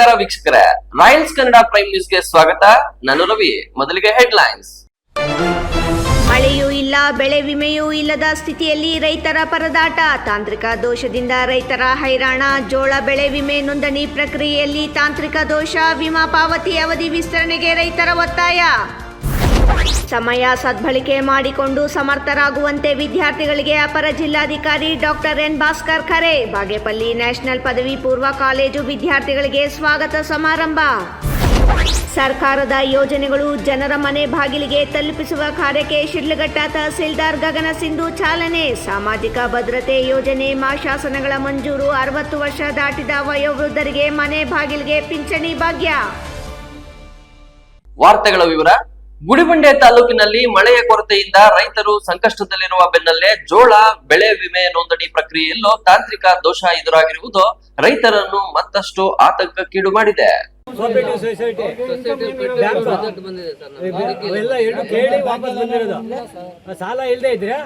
ನಮಸ್ಕಾರ ವೀಕ್ಷಕರೇ, Royals Kannada prime ನ್ಯೂಸ್ಗೆ ಸ್ವಾಗತ. ನಾನು ರವಿ. ಮೊದಲಿಗೆ ಹೆಡ್ಲೈನ್ಸ್. ಮಳೆಯೂ ಇಲ್ಲ, ಬೆಳೆ ವಿಮೆಯೂ ಇಲ್ಲದ ಸ್ಥಿತಿಯಲ್ಲಿ ರೈತರ ಪರದಾಟ. ತಾಂತ್ರಿಕ ದೋಷದಿಂದ ರೈತರ ಹೈರಾಣ. ಜೋಳ ಬೆಳೆ ವಿಮೆ ನೋಂದಣಿ ಪ್ರಕ್ರಿಯೆಯಲ್ಲಿ ತಾಂತ್ರಿಕ ದೋಷ. ವಿಮಾ ಪಾವತಿ ಅವಧಿ ವಿಸ್ತರಣೆಗೆ ರೈತರ ಒತ್ತಾಯ. ಸಮಯ ಸದ್ಬಳಕೆ ಮಾಡಿಕೊಂಡು ಸಮರ್ಥರಾಗುವಂತೆ ವಿದ್ಯಾರ್ಥಿಗಳಿಗೆ ಅಪರ ಜಿಲ್ಲಾಧಿಕಾರಿ ಡಾಕ್ಟರ್ ಎನ್ ಭಾಸ್ಕರ್ ಕರೆ. ಬಾಗೇಪಲ್ಲಿ ನ್ಯಾಷನಲ್ ಪದವಿ ಪೂರ್ವ ಕಾಲೇಜು ವಿದ್ಯಾರ್ಥಿಗಳಿಗೆ ಸ್ವಾಗತ ಸಮಾರಂಭ. ಸರ್ಕಾರದ ಯೋಜನೆಗಳು ಜನರ ಮನೆ ಬಾಗಿಲಿಗೆ ತಲುಪಿಸುವ ಕಾರ್ಯಕ್ಕೆ ಶಿಡ್ಲಘಟ್ಟ ತಹಸೀಲ್ದಾರ್ ಗಗನ ಸಿಂಧು ಚಾಲನೆ. ಸಾಮಾಜಿಕ ಭದ್ರತೆ ಯೋಜನೆ ಮಾಶಾಸನಗಳ ಮಂಜೂರು. 60 ವರ್ಷ ದಾಟಿದ ವಯೋವೃದ್ಧರಿಗೆ ಮನೆ ಬಾಗಿಲಿಗೆ ಪಿಂಚಣಿ ಭಾಗ್ಯ. ವಾರ್ತೆಗಳ ವಿವರ. ಗುಡಿಬಂಡೆ ತಾಲೂಕಿನಲ್ಲಿ ಮಳೆಯ ಕೊರತೆಯಿಂದ ರೈತರು ಸಂಕಷ್ಟದಲ್ಲಿರುವ ಬೆನ್ನಲ್ಲೇ ಜೋಳ ಬೆಳೆ ವಿಮೆ ನೋಂದಣಿ ಪ್ರಕ್ರಿಯೆಯಲ್ಲೂ ತಾಂತ್ರಿಕ ದೋಷ ಎದುರಾಗಿರುವುದು ರೈತರನ್ನು ಮತ್ತಷ್ಟು ಆತಂಕಕ್ಕೀಡು ಮಾಡಿದೆ. ಸಾಲ ಇಲ್ಲದೆ ಇದ್ರೆ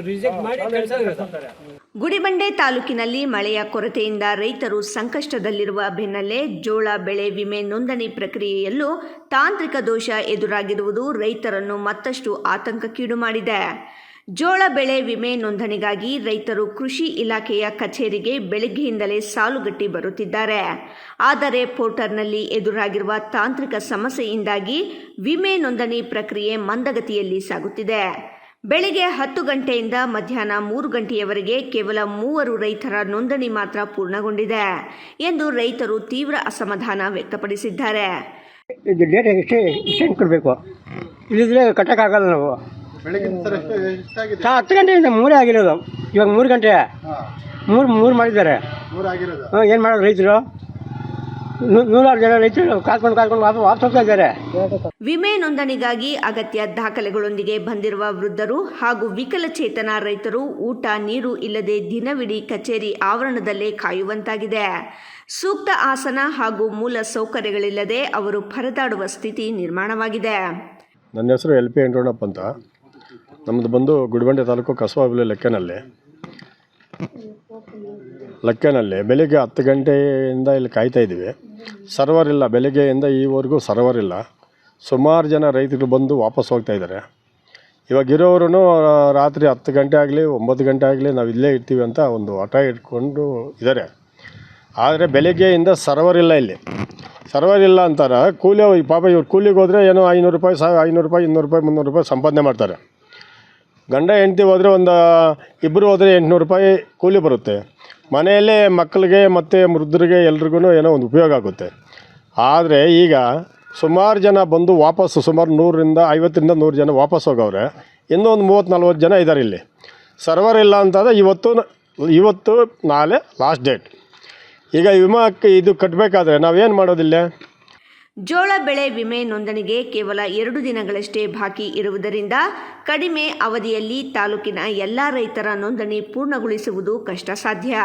ರಿಜೆಕ್ಟ್ ಮಾಡಿ ಗುಡಿಬಂಡೆ ತಾಲೂಕಿನಲ್ಲಿ ಮಳೆಯ ಕೊರತೆಯಿಂದ ರೈತರು ಸಂಕಷ್ಟದಲ್ಲಿರುವ ಬೆನ್ನಲ್ಲೇ ಜೋಳ ಬೆಳೆ ವಿಮೆ ನೋಂದಣಿ ಪ್ರಕ್ರಿಯೆಯಲ್ಲೂ ತಾಂತ್ರಿಕ ದೋಷ ಎದುರಾಗಿರುವುದು ರೈತರನ್ನು ಮತ್ತಷ್ಟು ಆತಂಕಕ್ಕೀಡು ಮಾಡಿದೆ. ಜೋಳ ಬೆಳೆ ವಿಮೆ ನೋಂದಣಿಗಾಗಿ ರೈತರು ಕೃಷಿ ಇಲಾಖೆಯ ಕಚೇರಿಗೆ ಬೆಳಗ್ಗೆಯಿಂದಲೇ ಸಾಲುಗಟ್ಟಿ ಬರುತ್ತಿದ್ದಾರೆ. ಆದರೆ ಪೋರ್ಟಲ್ನಲ್ಲಿ ಎದುರಾಗಿರುವ ತಾಂತ್ರಿಕ ಸಮಸ್ಯೆಯಿಂದಾಗಿ ವಿಮೆ ನೋಂದಣಿ ಪ್ರಕ್ರಿಯೆ ಮಂದಗತಿಯಲ್ಲಿ ಸಾಗುತ್ತಿದೆ. ಬೆಳಿಗ್ಗೆ 10 ಗಂಟೆಯಿಂದ ಮಧ್ಯಾಹ್ನ 3 ಗಂಟೆಯವರೆಗೆ ಕೇವಲ 3 ರೈತರ ನೋಂದಣಿ ಮಾತ್ರ ಪೂರ್ಣಗೊಂಡಿದೆ ಎಂದು ರೈತರು ತೀವ್ರ ಅಸಮಾಧಾನ ವ್ಯಕ್ತಪಡಿಸಿದ್ದಾರೆ. ಇದು ಡೇಟ್ ಎಕ್ಸ್ಟೆಂಡ್ ಕೊಡಬೇಕು, ಇಲ್ಲಿದ್ರೆ ಕಟ್ಟಕ್ಕಾಗಲ್ಲ. ನಾವು ಬೆಳಗ್ಗೆ 10 ಗಂಟೆಯಿಂದ 3 ಆಗಿರೋದು, ಇವಾಗ 3 ಗಂಟೆ 3 ಮಾಡಿದ್ದಾರೆ. ಏನು ಮಾಡೋದು ರೈತರು? 100 ಜನ ರೈತರು ಕಾದ್ಕೊಂಡು ವಾಪಸ್ ಹೋಗ್ತಾ ಇದ್ದಾರೆ. ವಿಮೆ ನೋಂದಣಿಗಾಗಿ ಅಗತ್ಯ ದಾಖಲೆಗಳೊಂದಿಗೆ ಬಂದಿರುವ ವೃದ್ಧರು ಹಾಗೂ ವಿಕಲಚೇತನ ರೈತರು ಊಟ ನೀರು ಇಲ್ಲದೆ ದಿನವಿಡೀ ಕಚೇರಿ ಆವರಣದಲ್ಲೇ ಕಾಯುವಂತಾಗಿದೆ. ಸೂಕ್ತ ಆಸನ ಹಾಗೂ ಮೂಲ ಸೌಕರ್ಯಗಳಿಲ್ಲದೆ ಅವರು ಪರದಾಡುವ ಸ್ಥಿತಿ ನಿರ್ಮಾಣವಾಗಿದೆ. ನನ್ನ ಹೆಸರು LP ಎಂಡ್ರೋಣಪ್ಪ ಅಂತ. ನಮ್ಮದು ಬಂದು ಗುಡಿಬಂಡೆ ತಾಲೂಕು ಕಸಬಾ ಹೋಬಳಿ ಲಕ್ಕೇನಲ್ಲಿ ಬೆಳಿಗ್ಗೆ 10 ಗಂಟೆಯಿಂದ ಇಲ್ಲಿ ಕಾಯ್ತಾ ಇದ್ದೀವಿ. ಸರ್ವರ್ ಇಲ್ಲ, ಬೆಳಿಗ್ಗೆಯಿಂದ ಈವರೆಗೂ ಸರ್ವರ್ ಇಲ್ಲ. ಸುಮಾರು ಜನ ರೈತರು ಬಂದು ವಾಪಸ್ ಹೋಗ್ತಾ ಇದ್ದಾರೆ. ಇವಾಗ ಇರೋರು ರಾತ್ರಿ 10 ಗಂಟೆ ಆಗಲಿ 9 ಗಂಟೆ ಆಗಲಿ ನಾವು ಇಲ್ಲೇ ಇರ್ತೀವಿ ಅಂತ ಒಂದು ಹಠ ಇಟ್ಕೊಂಡು ಇದ್ದಾರೆ. ಆದರೆ ಬೆಳಿಗ್ಗೆಯಿಂದ ಸರ್ವರ್ ಇಲ್ಲ. ಇಲ್ಲಿ ಸರ್ವರ್ ಇಲ್ಲ ಅಂತಾರೆ. ಕೂಲಿ ಪಾಪ ಇವ್ರು ಕೂಲಿಗೆ ಹೋದರೆ ಏನೋ 500 ರೂಪಾಯಿ 200 ರೂಪಾಯಿ 300 ರೂಪಾಯಿ ಸಂಪಾದನೆ ಮಾಡ್ತಾರೆ. ಗಂಡ ಹೆಂಡತಿ ಹೋದರೆ ಒಂದು ಇಬ್ಬರು ಹೋದರೆ 800 ರೂಪಾಯಿ ಕೂಲಿ ಬರುತ್ತೆ. ಮನೆಯಲ್ಲೇ ಮಕ್ಕಳಿಗೆ ಮತ್ತು ವೃದ್ಧರಿಗೆ ಎಲ್ರಿಗೂ ಏನೋ ಒಂದು ಉಪಯೋಗ ಆಗುತ್ತೆ. ಆದರೆ ಈಗ ಸುಮಾರು ಜನ ಬಂದು ವಾಪಸ್ಸು ಸುಮಾರು 150 ರಿಂದ 100 ಜನ ವಾಪಸ್ ಹೋಗವ್ರೆ. ಇನ್ನೂ ಒಂದು 30-40 ಜನ ಇದ್ದಾರೆ. ಇಲ್ಲಿ ಸರ್ವರ್ ಇಲ್ಲ ಅಂತಂದರೆ ಇವತ್ತು ನಾಳೆ ಲಾಸ್ಟ್ ಡೇಟ್. ಈಗ ವಿಮಾಕ್ಕೆ ಇದು ಕಟ್ಟಬೇಕಾದ್ರೆ ನಾವೇನು ಮಾಡೋದಿಲ್ಲ? ಜೋಳ ಬೆಳೆ ವಿಮೆ ನೋಂದಣಿಗೆ ಕೇವಲ 2 ದಿನಗಳಷ್ಟೇ ಬಾಕಿ ಇರುವುದರಿಂದ ಕಡಿಮೆ ಅವಧಿಯಲ್ಲಿ ತಾಲೂಕಿನ ಎಲ್ಲ ರೈತರ ನೋಂದಣಿ ಪೂರ್ಣಗೊಳಿಸುವುದು ಕಷ್ಟ ಸಾಧ್ಯ.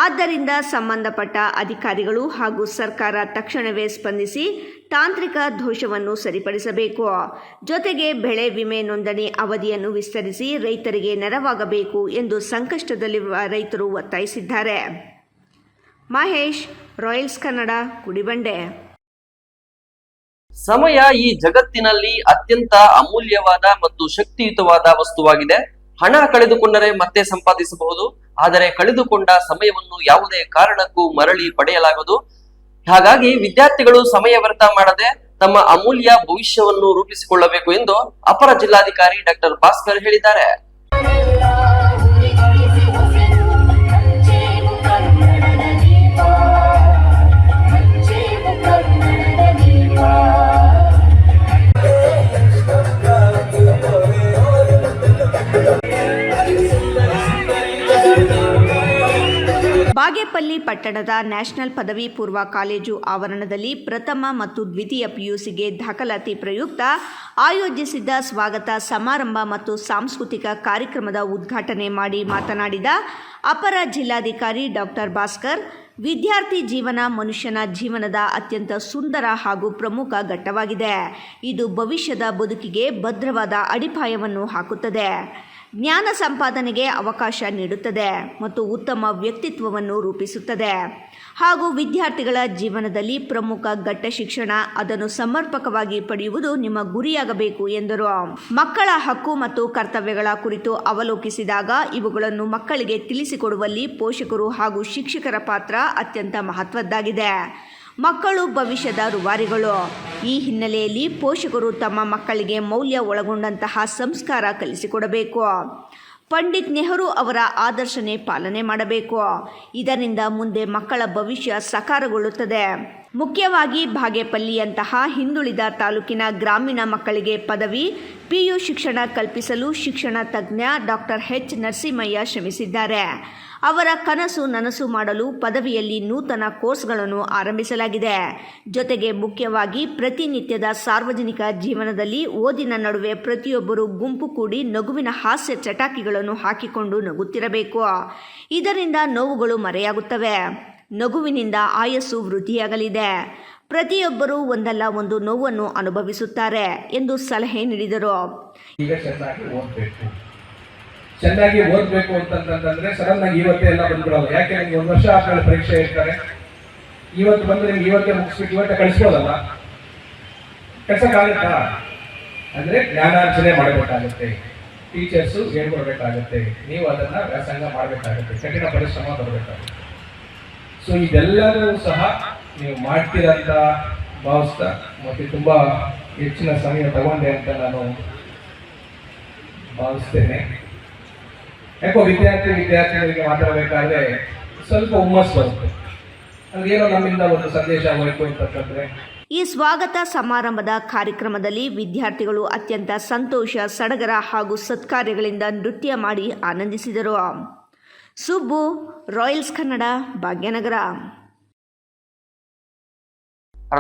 ಆದ್ದರಿಂದ ಸಂಬಂಧಪಟ್ಟ ಅಧಿಕಾರಿಗಳು ಹಾಗೂ ಸರ್ಕಾರ ತಕ್ಷಣವೇ ಸ್ಪಂದಿಸಿ ತಾಂತ್ರಿಕ ದೋಷವನ್ನು ಸರಿಪಡಿಸಬೇಕು. ಜೊತೆಗೆ ಬೆಳೆ ವಿಮೆ ನೋಂದಣಿ ಅವಧಿಯನ್ನು ವಿಸ್ತರಿಸಿ ರೈತರಿಗೆ ನೆರವಾಗಬೇಕು ಎಂದು ಸಂಕಷ್ಟದಲ್ಲಿರುವ ರೈತರು ಒತ್ತಾಯಿಸಿದ್ದಾರೆ. ಮಹೇಶ್, ರಾಯಲ್ಸ್ ಕನ್ನಡ, ಗುಡಿಬಂಡೆ. ಸಮಯ ಈ ಜಗತ್ತಿನಲ್ಲಿ ಅತ್ಯಂತ ಅಮೂಲ್ಯವಾದ ಮತ್ತು ಶಕ್ತಿಯುತವಾದ ವಸ್ತುವಾಗಿದೆ. ಹಣ ಕಳೆದುಕೊಂಡರೆ ಮತ್ತೆ ಸಂಪಾದಿಸಬಹುದು, ಆದರೆ ಕಳೆದುಕೊಂಡ ಸಮಯವನ್ನು ಯಾವುದೇ ಕಾರಣಕ್ಕೂ ಮರಳಿ ಪಡೆಯಲಾಗದು. ಹಾಗಾಗಿ ವಿದ್ಯಾರ್ಥಿಗಳು ಸಮಯ ವ್ಯರ್ಥ ಮಾಡದೆ ತಮ್ಮ ಅಮೂಲ್ಯ ಭವಿಷ್ಯವನ್ನು ರೂಪಿಸಿಕೊಳ್ಳಬೇಕು ಎಂದು ಅಪರ ಜಿಲ್ಲಾಧಿಕಾರಿ ಡಾಕ್ಟರ್ ಭಾಸ್ಕರ್ ಹೇಳಿದ್ದಾರೆ. ಬಾಗೇಪಲ್ಲಿ ಪಟ್ಟಣದ ನ್ಯಾಷನಲ್ ಪದವಿ ಪೂರ್ವ ಕಾಲೇಜು ಆವರಣದಲ್ಲಿ ಪ್ರಥಮ ಮತ್ತು ದ್ವಿತೀಯ PUCಗೆ ದಾಖಲಾತಿ ಪ್ರಯುಕ್ತ ಆಯೋಜಿಸಿದ್ದ ಸ್ವಾಗತ ಸಮಾರಂಭ ಮತ್ತು ಸಾಂಸ್ಕೃತಿಕ ಕಾರ್ಯಕ್ರಮದ ಉದ್ಘಾಟನೆ ಮಾಡಿ ಮಾತನಾಡಿದ ಅಪರ ಜಿಲ್ಲಾಧಿಕಾರಿ ಡಾಕ್ಟರ್ ಭಾಸ್ಕರ್, ವಿದ್ಯಾರ್ಥಿ ಜೀವನ ಮನುಷ್ಯನ ಜೀವನದ ಅತ್ಯಂತ ಸುಂದರ ಹಾಗೂ ಪ್ರಮುಖ ಘಟ್ಟವಾಗಿದೆ. ಇದು ಭವಿಷ್ಯದ ಬದುಕಿಗೆ ಭದ್ರವಾದ ಅಡಿಪಾಯವನ್ನು ಹಾಕುತ್ತದೆ. ಜ್ಞಾನ ಸಂಪಾದನೆಗೆ ಅವಕಾಶ ನೀಡುತ್ತದೆ ಮತ್ತು ಉತ್ತಮ ವ್ಯಕ್ತಿತ್ವವನ್ನು ರೂಪಿಸುತ್ತದೆ ಹಾಗೂ ವಿದ್ಯಾರ್ಥಿಗಳ ಜೀವನದಲ್ಲಿ ಪ್ರಮುಖ ಘಟ್ಟ ಶಿಕ್ಷಣ ಅದನ್ನು ಸಮರ್ಪಕವಾಗಿ ಪಡೆಯುವುದು ನಿಮ್ಮ ಗುರಿಯಾಗಬೇಕು ಎಂದರು. ಮಕ್ಕಳ ಹಕ್ಕು ಮತ್ತು ಕರ್ತವ್ಯಗಳ ಕುರಿತು ಅವಲೋಕಿಸಿದಾಗ ಇವುಗಳನ್ನು ಮಕ್ಕಳಿಗೆ ತಿಳಿಸಿಕೊಡುವಲ್ಲಿ ಪೋಷಕರು ಹಾಗೂ ಶಿಕ್ಷಕರ ಪಾತ್ರ ಅತ್ಯಂತ ಮಹತ್ವದ್ದಾಗಿದೆ. ಮಕ್ಕಳು ಭವಿಷ್ಯದ ರೂವಾರಿಗಳು. ಈ ಹಿನ್ನೆಲೆಯಲ್ಲಿ ಪೋಷಕರು ತಮ್ಮ ಮಕ್ಕಳಿಗೆ ಮೌಲ್ಯ ಒಳಗೊಂಡಂತಹ ಸಂಸ್ಕಾರ ಕಲಿಸಿಕೊಡಬೇಕು. ಪಂಡಿತ್ ನೆಹರು ಅವರ ಆದರ್ಶನೇ ಪಾಲನೆ ಮಾಡಬೇಕು. ಇದರಿಂದ ಮುಂದೆ ಮಕ್ಕಳ ಭವಿಷ್ಯ ಸಾಕಾರಗೊಳ್ಳುತ್ತದೆ. ಮುಖ್ಯವಾಗಿ ಬಾಗೇಪಲ್ಲಿಯಂತಹ ಹಿಂದುಳಿದ ತಾಲೂಕಿನ ಗ್ರಾಮೀಣ ಮಕ್ಕಳಿಗೆ ಪದವಿ, PU ಶಿಕ್ಷಣ ಕಲ್ಪಿಸಲು ಶಿಕ್ಷಣ ತಜ್ಞ ಡಾಕ್ಟರ್ H. ನರಸಿಂಹಯ್ಯ ಶ್ರಮಿಸಿದ್ದಾರೆ. ಅವರ ಕನಸು ನನಸು ಮಾಡಲು ಪದವಿಯಲ್ಲಿ ನೂತನ ಕೋರ್ಸ್ಗಳನ್ನು ಆರಂಭಿಸಲಾಗಿದೆ. ಜೊತೆಗೆ ಮುಖ್ಯವಾಗಿ ಪ್ರತಿನಿತ್ಯದ ಸಾರ್ವಜನಿಕ ಜೀವನದಲ್ಲಿ ಓದಿನ ನಡುವೆ ಪ್ರತಿಯೊಬ್ಬರು ಗುಂಪು ಕೂಡಿ ನಗುವಿನ ಹಾಸ್ಯ ಚಟಾಕಿಗಳನ್ನು ಹಾಕಿಕೊಂಡು ನಗುತ್ತಿರಬೇಕು. ಇದರಿಂದ ನೋವುಗಳು ಮರೆಯಾಗುತ್ತವೆ. ನಗುವಿನಿಂದ ಆಯಸ್ಸು ವೃದ್ಧಿಯಾಗಲಿದೆ. ಪ್ರತಿಯೊಬ್ಬರೂ ಒಂದಲ್ಲ ಒಂದು ನೋವನ್ನು ಅನುಭವಿಸುತ್ತಾರೆ ಎಂದು ಸಲಹೆ ನೀಡಿದರು. ಚೆನ್ನಾಗಿ ಓದಬೇಕು ಅಂತಂತಂದ್ರೆ ಸಡನ್ ಆಗಿ ಇವತ್ತೇ ಎಲ್ಲ ಬಂದ್ಬಿಡಲ್ಲ. ಯಾಕೆ ನಿಮ್ಗೆ 1 ವರ್ಷ ಆದ್ಮೇಲೆ ಪರೀಕ್ಷೆ ಇರ್ತಾರೆ. ಇವತ್ತು ಬಂದ್ರೆ ನಿಮ್ಗೆ ಇವತ್ತೇ ಮುಗಿಸ್ಬಿಟ್ಟು ಇವತ್ತೇ ಕಳಿಸ್ಬೋದಲ್ಲ, ಕಳ್ಸಕ್ಕಾಗತ್ತಾ? ಅಂದ್ರೆ ಜ್ಞಾನಾರ್ಜನೆ ಮಾಡಬೇಕಾಗುತ್ತೆ, ಟೀಚರ್ಸು ಹೇಳ್ಕೊಡ್ಬೇಕಾಗತ್ತೆ, ನೀವು ಅದನ್ನ ವ್ಯಾಸಂಗ ಮಾಡಬೇಕಾಗುತ್ತೆ, ಕಠಿಣ ಪರಿಶ್ರಮ ಬರಬೇಕಾಗುತ್ತೆ. ಸೊ ಇದೆಲ್ಲರೂ ಸಹ ನೀವು ಮಾಡ್ತೀರಂತ ಭಾವಿಸ್ತಾ ಮತ್ತೆ ತುಂಬಾ ಹೆಚ್ಚಿನ ಸಮಯ ತಗೊಂಡೆ ಅಂತ ನಾನು ಭಾವಿಸ್ತೇನೆ. ಯಾಕೋ ವಿದ್ಯಾರ್ಥಿಗಳಿಗೆ ಮಾತಾಡಬೇಕಾದ್ರೆ ಸ್ವಲ್ಪ ಹುಮ್ಮಸ್ಸು ಬರುತ್ತೆ. ಅದೇನೋ ನಮ್ಮಿಂದ ಒಂದು ಸಂದೇಶ ಹೋಯ್ತು ಅಂತಂದ್ರೆ. ಈ ಸ್ವಾಗತ ಸಮಾರಂಭದ ಕಾರ್ಯಕ್ರಮದಲ್ಲಿ ವಿದ್ಯಾರ್ಥಿಗಳು ಅತ್ಯಂತ ಸಂತೋಷ, ಸಡಗರ ಹಾಗೂ ಸತ್ಕಾರ್ಯಗಳಿಂದ ನೃತ್ಯ ಮಾಡಿ ಆನಂದಿಸಿದರು. ಸುಬ್ಬು, ರಾಯಲ್ಸ್ ಕನ್ನಡ, ಭಾಗ್ಯನಗರ.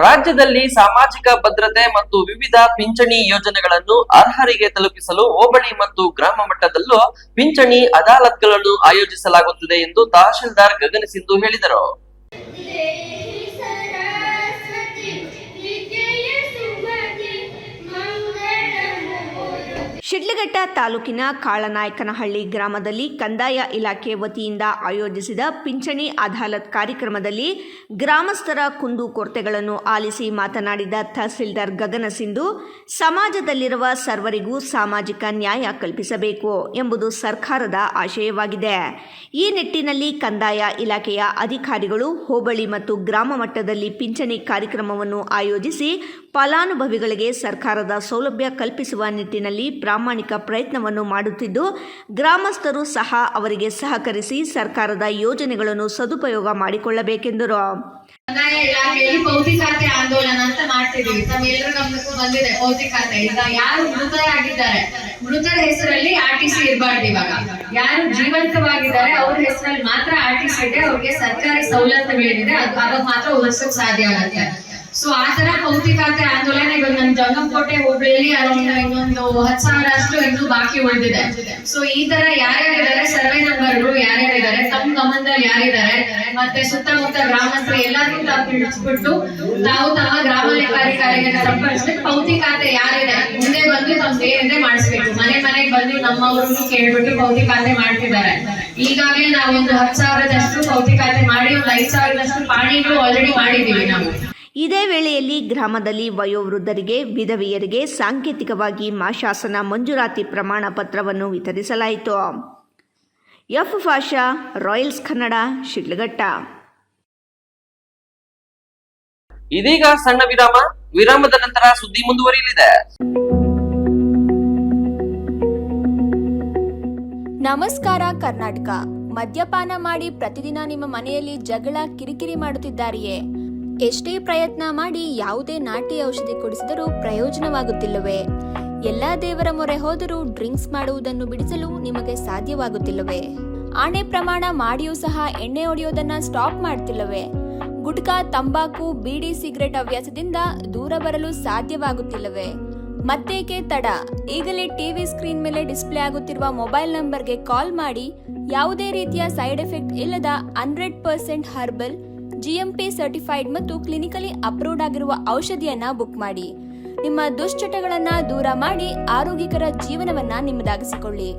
ರಾಜ್ಯದಲ್ಲಿ ಸಾಮಾಜಿಕ ಭದ್ರತೆ ಮತ್ತು ವಿವಿಧ ಪಿಂಚಣಿ ಯೋಜನೆಗಳನ್ನು ಅರ್ಹರಿಗೆ ತಲುಪಿಸಲು ಹೋಬಳಿ ಮತ್ತು ಗ್ರಾಮ ಮಟ್ಟದಲ್ಲೂ ಪಿಂಚಣಿ ಅದಾಲತ್ಗಳನ್ನು ಆಯೋಜಿಸಲಾಗುತ್ತದೆ ಎಂದು ತಹಶೀಲ್ದಾರ್ ಗಗನ್ ಸಿಂಧು ಹೇಳಿದರು. ಶಿಡ್ಲಘಟ್ಟ ತಾಲೂಕಿನ ಕಾಳನಾಯಕನಹಳ್ಳಿ ಗ್ರಾಮದಲ್ಲಿ ಕಂದಾಯ ಇಲಾಖೆ ವತಿಯಿಂದ ಆಯೋಜಿಸಿದ ಪಿಂಚಣಿ ಅದಾಲತ್ ಕಾರ್ಯಕ್ರಮದಲ್ಲಿ ಗ್ರಾಮಸ್ಥರ ಕುಂದುಕೊರತೆಗಳನ್ನು ಆಲಿಸಿ ಮಾತನಾಡಿದ ತಹಸೀಲ್ದಾರ್ ಗಗನ ಸಿಂಧು, ಸಮಾಜದಲ್ಲಿರುವ ಸರ್ವರಿಗೂ ಸಾಮಾಜಿಕ ನ್ಯಾಯ ಕಲ್ಪಿಸಬೇಕು ಎಂಬುದು ಸರ್ಕಾರದ ಆಶಯವಾಗಿದೆ. ಈ ನಿಟ್ಟಿನಲ್ಲಿ ಕಂದಾಯ ಇಲಾಖೆಯ ಅಧಿಕಾರಿಗಳು ಹೋಬಳಿ ಮತ್ತು ಗ್ರಾಮ ಮಟ್ಟದಲ್ಲಿ ಪಿಂಚಣಿ ಕಾರ್ಯಕ್ರಮವನ್ನು ಆಯೋಜಿಸಿ ಫಲಾನುಭವಿಗಳಿಗೆ ಸರ್ಕಾರದ ಸೌಲಭ್ಯ ಕಲ್ಪಿಸುವ ನಿಟ್ಟಿನಲ್ಲಿ ಪ್ರಾಮಾಣಿಕ ಪ್ರಯತ್ನವನ್ನು ಮಾಡುತ್ತಿದ್ದು, ಗ್ರಾಮಸ್ಥರು ಸಹ ಅವರಿಗೆ ಸಹಕರಿಸಿ ಸರ್ಕಾರದ ಯೋಜನೆಗಳನ್ನು ಸದುಪಯೋಗ ಮಾಡಿಕೊಳ್ಳಬೇಕೆಂದರು. ಕಂದಾಯ ಇಲಾಖೆಯಲ್ಲಿ ಪೌತಿ ಖಾತೆ ಆಂದೋಲನ ಅಂತ ಮಾಡ್ತಿದೀವಿ. ತಮ್ಮೆಲ್ಲರೂ ಗಮನಕ್ಕೂ ಬಂದಿದೆ. ಪೌತಿ ಖಾತೆ ಈಗ ಯಾರು ಮೃತರಾಗಿದ್ದಾರೆ, ಮೃತರ ಹೆಸರಲ್ಲಿ RTC ಇರಬಾರ್ದು. ಇವಾಗ ಯಾರು ಜೀವಂತವಾಗಿದ್ದಾರೆ ಅವ್ರ ಹೆಸರಲ್ಲಿ ಮಾತ್ರ RTC ಇದೆ. ಅವ್ರಿಗೆ ಸರ್ಕಾರಿ ಸವಲತ್ತುಗಳಿದೆ, ಅವಾಗ ಮಾತ್ರ ಉಳಿಸೋಕ್ ಸಾಧ್ಯ ಆಗುತ್ತೆ. ಸೊ ಆ ತರ ಪೌತಿ ಖಾತೆ ಆಂದೋಲನ ಇವಾಗ ನಮ್ಮ ಜಂಗಮಕೋಟೆ ಹೋಬಳಿಯಲ್ಲಿ ಇನ್ನೊಂದು 10,000 ಅಷ್ಟು ಇನ್ನೂ ಬಾಕಿ ಉಳಿದಿದೆ. ಸೊ ಈ ತರ ಯಾರ್ಯಾರಿದ್ದಾರೆ, ಸರ್ವೆ ನಂಬರ್ಗಳು ಯಾರ್ಯಾರಿದ್ದಾರೆ, ತಮ್ಮ ಗಮನದಲ್ಲಿ ಯಾರಿದ್ದಾರೆ, ಮತ್ತೆ ಸುತ್ತಮುತ್ತ ಗ್ರಾಮಸ್ಥರು ಎಲ್ಲರಿಗೂ ತಾವು ತಿಳಿಸ್ಬಿಟ್ಟು ತಾವು ತಮ್ಮ ಗ್ರಾಮ ಲೆಕ್ಕಾಧಿಕಾರಿಗಳನ್ನ ಸಂಪರ್ಕಿಸ್ಬಿಟ್ಟು ಪೌತಿ ಖಾತೆ ಯಾರಿದೆ ಮುಂದೆ ಬಂದು ತಮ್ದು ಏನಿದೆ ಮಾಡಿಸ್ಬೇಕು. ಮನೆಗೆ ಬಂದು ನಮ್ಮವ್ರನ್ನು ಕೇಳ್ಬಿಟ್ಟು ಪೌತಿ ಖಾತೆ ಮಾಡ್ತಿದ್ದಾರೆ. ಈಗಾಗಲೇ ನಾವು ಒಂದು 10,000ದಷ್ಟು ಪೌತಿ ಖಾತೆ ಮಾಡಿ ಒಂದು 5,000ದಷ್ಟು ಪಾಣಿಗಳು ಆಲ್ರೆಡಿ ಮಾಡಿದೀವಿ ನಾವು. ಇದೇ ವೇಳೆಯಲ್ಲಿ ಗ್ರಾಮದಲ್ಲಿ ವಯೋವೃದ್ಧರಿಗೆ, ವಿಧವೆಯರಿಗೆ ಸಾಂಕೇತಿಕವಾಗಿ ಮಾಶಾಸನ ಮಂಜೂರಾತಿ ಪ್ರಮಾಣ ಪತ್ರವನ್ನು ವಿತರಿಸಲಾಯಿತು. ಎಫ್ ಫಾಷಾ, ರಾಯಲ್ಸ್ ಕನ್ನಡ, ಶಿಡ್ಲಘಟ್ಟ. ಇದೀಗ ಸಣ್ಣ ವಿರಾಮ. ವಿರಾಮದ ನಂತರ ಸುದ್ದಿ ಮುಂದುವರಿಯಲಿದೆ. ನಮಸ್ಕಾರ ಕರ್ನಾಟಕ. ಮದ್ಯಪಾನ ಮಾಡಿ ಪ್ರತಿದಿನ ನಿಮ್ಮ ಮನೆಯಲ್ಲಿ ಜಗಳ, ಕಿರಿಕಿರಿ ಮಾಡುತ್ತಿದ್ದಾರೆಯೇ? ಎಷ್ಟೇ ಪ್ರಯತ್ನ ಮಾಡಿ ಯಾವುದೇ ನಾಟಿ ಔಷಧಿ ಕುಡಿಸಿದರೂ ಪ್ರಯೋಜನವಾಗುತ್ತಿಲ್ಲವೇ? ಎಲ್ಲಾ ದೇವರ ಮೊರೆ ಹೋದರೂ ಡ್ರಿಂಕ್ಸ್ ಮಾಡುವುದನ್ನು ಬಿಡಿಸಲು ನಿಮಗೆ ಸಾಧ್ಯವಾಗುತ್ತಿಲ್ಲವೇ? ಆಣೆ ಪ್ರಮಾಣ ಮಾಡಿಯೂ ಸಹ ಎಣ್ಣೆ ಹೊಡೆಯೋದನ್ನ ಸ್ಟಾಪ್ ಮಾಡ್ತಿಲ್ಲವೇ? ಗುಟ್ಕಾ, ತಂಬಾಕು, ಬೀಡಿ, ಸಿಗರೆಟ್ ಹವ್ಯಾಸದಿಂದ ದೂರ ಬರಲು ಸಾಧ್ಯವಾಗುತ್ತಿಲ್ಲವೇ? ಮತ್ತೇಕೆ ತಡ? ಈಗಲೇ ಟಿವಿ ಸ್ಕ್ರೀನ್ ಮೇಲೆ ಡಿಸ್ಪ್ಲೇ ಆಗುತ್ತಿರುವ ಮೊಬೈಲ್ ನಂಬರ್ಗೆ ಕಾಲ್ ಮಾಡಿ ಯಾವುದೇ ರೀತಿಯ ಸೈಡ್ ಎಫೆಕ್ಟ್ ಇಲ್ಲದ 100% ಹರ್ಬಲ್, GMP ಸರ್ಟಿಫೈಡ್ ಮತ್ತು ಕ್ಲಿನಿಕಲಿ ಅಪ್ರೂವ್ಡ್ ಆಗಿರುವ ಔಷಧಿಯನ್ನ ಬುಕ್ ಮಾಡಿ. ನಿಮ್ಮ ದುಶ್ಚಟಗಳನ್ನ ದೂರ ಮಾಡಿ ಆರೋಗ್ಯಕರ ಜೀವನವನ್ನ ನಿಮ್ಮದಾಗಿಸಿಕೊಳ್ಳಿ.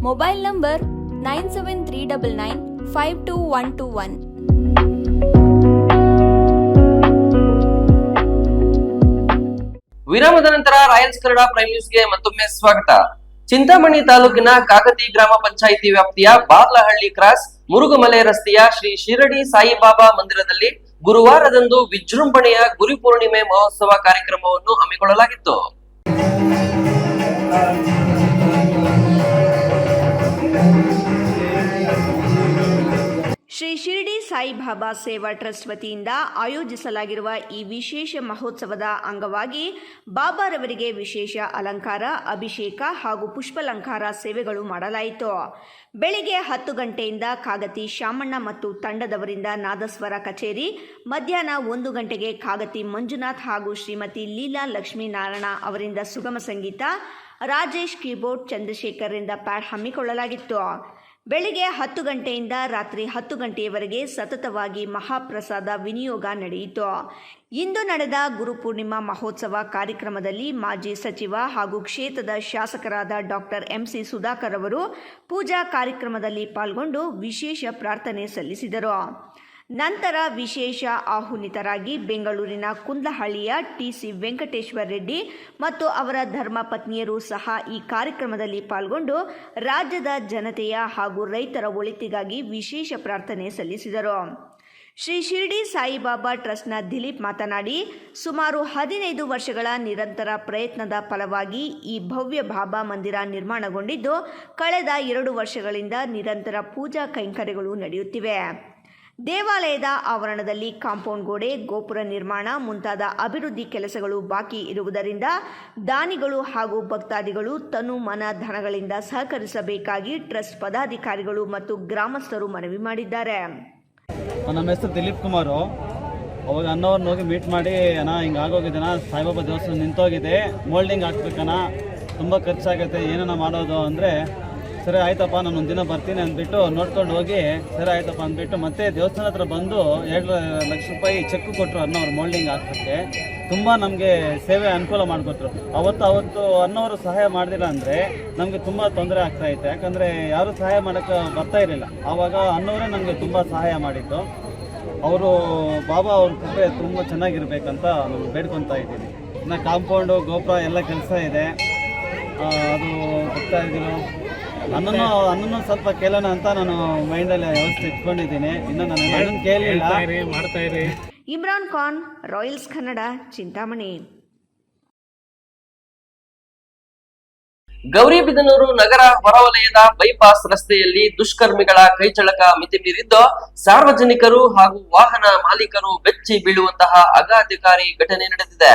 Mobile number 9739952121. ವಿರಾಮದ ನಂತರ ರಾಯಲ್ಸ್ ಕನ್ನಡ ಪ್ರೈಮ್ ನ್ಯೂಸ್ಗೆ ಮತ್ತೊಮ್ಮೆ ಸ್ವಾಗತ. ಚಿಂತಾಮಣಿ ತಾಲೂಕಿನ ಕಾಗತಿ ಗ್ರಾಮ ಪಂಚಾಯಿತಿ ವ್ಯಾಪ್ತಿಯ ಬಾರ್ಲಹಳ್ಳಿ ಕ್ರಾಸ್ ಮುರುಗಮಲೆ ರಸ್ತೆಯ ಶ್ರೀ ಶಿರಡಿ ಸಾಯಿಬಾಬಾ ಮಂದಿರದಲ್ಲಿ ಗುರುವಾರದಂದು ವಿಜೃಂಭಣೆಯ ಗುರುಪೂರ್ಣಿಮೆ ಮಹೋತ್ಸವ ಕಾರ್ಯಕ್ರಮವನ್ನು ಹಮ್ಮಿಕೊಳ್ಳಲಾಗಿತ್ತು. ಶ್ರೀ ಶಿರಡಿ ಸಾಯಿಬಾಬಾ ಸೇವಾ ಟ್ರಸ್ಟ್ ವತಿಯಿಂದ ಆಯೋಜಿಸಲಾಗಿರುವ ಈ ವಿಶೇಷ ಮಹೋತ್ಸವದ ಅಂಗವಾಗಿ ಬಾಬಾರವರಿಗೆ ವಿಶೇಷ ಅಲಂಕಾರ, ಅಭಿಷೇಕ ಹಾಗೂ ಪುಷ್ಪಾಲಂಕಾರ ಸೇವೆಗಳು ಮಾಡಲಾಯಿತು. ಬೆಳಿಗ್ಗೆ 10 ಗಂಟೆಯಿಂದ ಕಾಗತಿ ಶಾಮಣ್ಣ ಮತ್ತು ತಂಡದವರಿಂದ ನಾದಸ್ವರ ಕಚೇರಿ, ಮಧ್ಯಾಹ್ನ 1 ಗಂಟೆಗೆ ಕಾಗತಿ ಮಂಜುನಾಥ್ ಹಾಗೂ ಶ್ರೀಮತಿ ಲೀಲಾ ಲಕ್ಷ್ಮೀನಾರಾಯಣ ಅವರಿಂದ ಸುಗಮ ಸಂಗೀತ, ರಾಜೇಶ್ ಕೀಬೋರ್ಡ್, ಚಂದ್ರಶೇಖರ್ರಿಂದ ಪ್ಯಾಡ್ ಹಮ್ಮಿಕೊಳ್ಳಲಾಗಿತ್ತು. ಬೆಳಿಗ್ಗೆ 10 ಗಂಟೆಯಿಂದ ರಾತ್ರಿ 10 ಗಂಟೆಯವರೆಗೆ ಸತತವಾಗಿ ಮಹಾಪ್ರಸಾದ ವಿನಿಯೋಗ ನಡೆಯಿತು. ಇಂದು ನಡೆದ ಗುರುಪೂರ್ಣಿಮಾ ಮಹೋತ್ಸವ ಕಾರ್ಯಕ್ರಮದಲ್ಲಿ ಮಾಜಿ ಸಚಿವ ಹಾಗೂ ಕ್ಷೇತ್ರದ ಶಾಸಕರಾದ ಡಾಕ್ಟರ್ MC ಸುಧಾಕರ್ ಅವರು ಪೂಜಾ ಕಾರ್ಯಕ್ರಮದಲ್ಲಿ ಪಾಲ್ಗೊಂಡು ವಿಶೇಷ ಪ್ರಾರ್ಥನೆ ಸಲ್ಲಿಸಿದರು. ನಂತರ ವಿಶೇಷ ಆಹ್ವಾನಿತರಾಗಿ ಬೆಂಗಳೂರಿನ ಕುಂದಹಳ್ಳಿಯ TC ವೆಂಕಟೇಶ್ವರ ರೆಡ್ಡಿ ಮತ್ತು ಅವರ ಧರ್ಮಪತ್ನಿಯರು ಸಹ ಈ ಕಾರ್ಯಕ್ರಮದಲ್ಲಿ ಪಾಲ್ಗೊಂಡು ರಾಜ್ಯದ ಜನತೆಯ ಹಾಗೂ ರೈತರ ಒಳಿತಿಗಾಗಿ ವಿಶೇಷ ಪ್ರಾರ್ಥನೆ ಸಲ್ಲಿಸಿದರು. ಶ್ರೀ ಶಿರಡಿ ಸಾಯಿಬಾಬಾ ಟ್ರಸ್ಟ್ನ ದಿಲೀಪ್ ಮಾತನಾಡಿ, ಸುಮಾರು 15 ವರ್ಷಗಳ ನಿರಂತರ ಪ್ರಯತ್ನದ ಫಲವಾಗಿ ಈ ಭವ್ಯ ಬಾಬಾ ಮಂದಿರ ನಿರ್ಮಾಣಗೊಂಡಿದ್ದು, ಕಳೆದ 2 ವರ್ಷಗಳಿಂದ ನಿರಂತರ ಪೂಜಾ ಕೈಂಕರ್ಯಗಳು ನಡೆಯುತ್ತಿವೆ. ದೇವಾಲಯದ ಆವರಣದಲ್ಲಿ ಕಾಂಪೌಂಡ್ ಗೋಡೆ, ಗೋಪುರ ನಿರ್ಮಾಣ ಮುಂತಾದ ಅಭಿವೃದ್ಧಿ ಕೆಲಸಗಳು ಬಾಕಿ ಇರುವುದರಿಂದ ದಾನಿಗಳು ಹಾಗೂ ಭಕ್ತಾದಿಗಳು ತನು ಮನ ಧನಗಳಿಂದ ಸಹಕರಿಸಬೇಕಾಗಿ ಟ್ರಸ್ಟ್ ಪದಾಧಿಕಾರಿಗಳು ಮತ್ತು ಗ್ರಾಮಸ್ಥರು ಮನವಿ ಮಾಡಿದ್ದಾರೆ. ನಮ್ಮ ಹೆಸರು ದಿಲೀಪ್ ಕುಮಾರು. ಅವಾಗ ಅಣ್ಣವ್ರನ್ನ ಹೋಗಿ ಮೀಟ್ ಮಾಡಿ, ಅಣ್ಣ ಹಿಂಗೆ ಆಗೋಗಿದ್ದೆಣ್ಣ, ಸಾಯಿಬಾಬಾ ದೇವಸ್ಥಾನ ನಿಂತೋಗಿದೆ, ಮೋಲ್ಡಿಂಗ್ ಹಾಕ್ಬೇಕಣ್ಣ, ತುಂಬ ಖರ್ಚಾಗುತ್ತೆ, ಏನನ್ನ ಮಾಡೋದು ಅಂದರೆ, ಸರಿ ಆಯ್ತಪ್ಪ ನಾನು ಒಂದಿನ ಬರ್ತೀನಿ ಅಂದ್ಬಿಟ್ಟು ನೋಡ್ಕೊಂಡು ಹೋಗಿ ಸರಿ ಆಯ್ತಪ್ಪ ಅಂದ್ಬಿಟ್ಟು ಮತ್ತೆ ದೇವಸ್ಥಾನ ಹತ್ರ ಬಂದು 2 ಲಕ್ಷ ರೂಪಾಯಿ ಚೆಕ್ ಕೊಟ್ಟರು ಅಣ್ಣವ್ರು ಮೋಲ್ಡಿಂಗ್ ಹಾಕೋಕ್ಕೆ. ತುಂಬ ನಮಗೆ ಸೇವೆ ಅನುಕೂಲ ಮಾಡಿಕೊಟ್ರು. ಅವತ್ತು ಅಣ್ಣವರು ಸಹಾಯ ಮಾಡಲಿಲ್ಲ ಅಂದರೆ ನಮಗೆ ತುಂಬ ತೊಂದರೆ ಆಗ್ತಾಯಿತ್ತು. ಯಾಕಂದರೆ ಯಾರೂ ಸಹಾಯ ಮಾಡೋಕ್ಕೆ ಬರ್ತಾ ಇರಲಿಲ್ಲ. ಆವಾಗ ಅಣ್ಣವರೇ ನಮಗೆ ತುಂಬ ಸಹಾಯ ಮಾಡಿದ್ದು. ಅವರು ಬಾಬಾ ಅವ್ರ ಕೃಪೆ ತುಂಬ ಚೆನ್ನಾಗಿರ್ಬೇಕಂತ ನಾವು ಬೇಡ್ಕೊತಾ ಇದ್ದೀನಿ. ಇನ್ನು ಕಾಂಪೌಂಡು, ಗೋಪುರ ಎಲ್ಲ ಕೆಲಸ ಇದೆ. ಅದು ಭಕ್ತಾದಿಗಳು ಅನ್ನನ್ನು ಸ್ವಲ್ಪ ಕೇಳೋಣ ಅಂತ ನಾನು ಮೈಂಡಲ್ಲಿ ವ್ಯವಸ್ಥೆ ಇಟ್ಕೊಂಡಿದ್ದೀನಿ. ಇನ್ನು ನಾನು ಅದನ್ನು ಕೇಳಿಲ್ಲ. ಇಮ್ರಾನ್ ಖಾನ್, ರಾಯಲ್ಸ್ ಕನ್ನಡ, ಚಿಂತಾಮಣಿ. ಗೌರಿಬಿದನೂರು ನಗರ ಹೊರವಲಯದ ಬೈಪಾಸ್ ರಸ್ತೆಯಲ್ಲಿ ದುಷ್ಕರ್ಮಿಗಳ ಕೈಚಳಕ ಮಿತಿ ಮೀರಿದ್ದು, ಸಾರ್ವಜನಿಕರು ಹಾಗೂ ವಾಹನ ಮಾಲೀಕರು ಬೆಚ್ಚಿ ಬೀಳುವಂತಹ ಆಘಾತಕಾರಿ ಘಟನೆ ನಡೆದಿದೆ.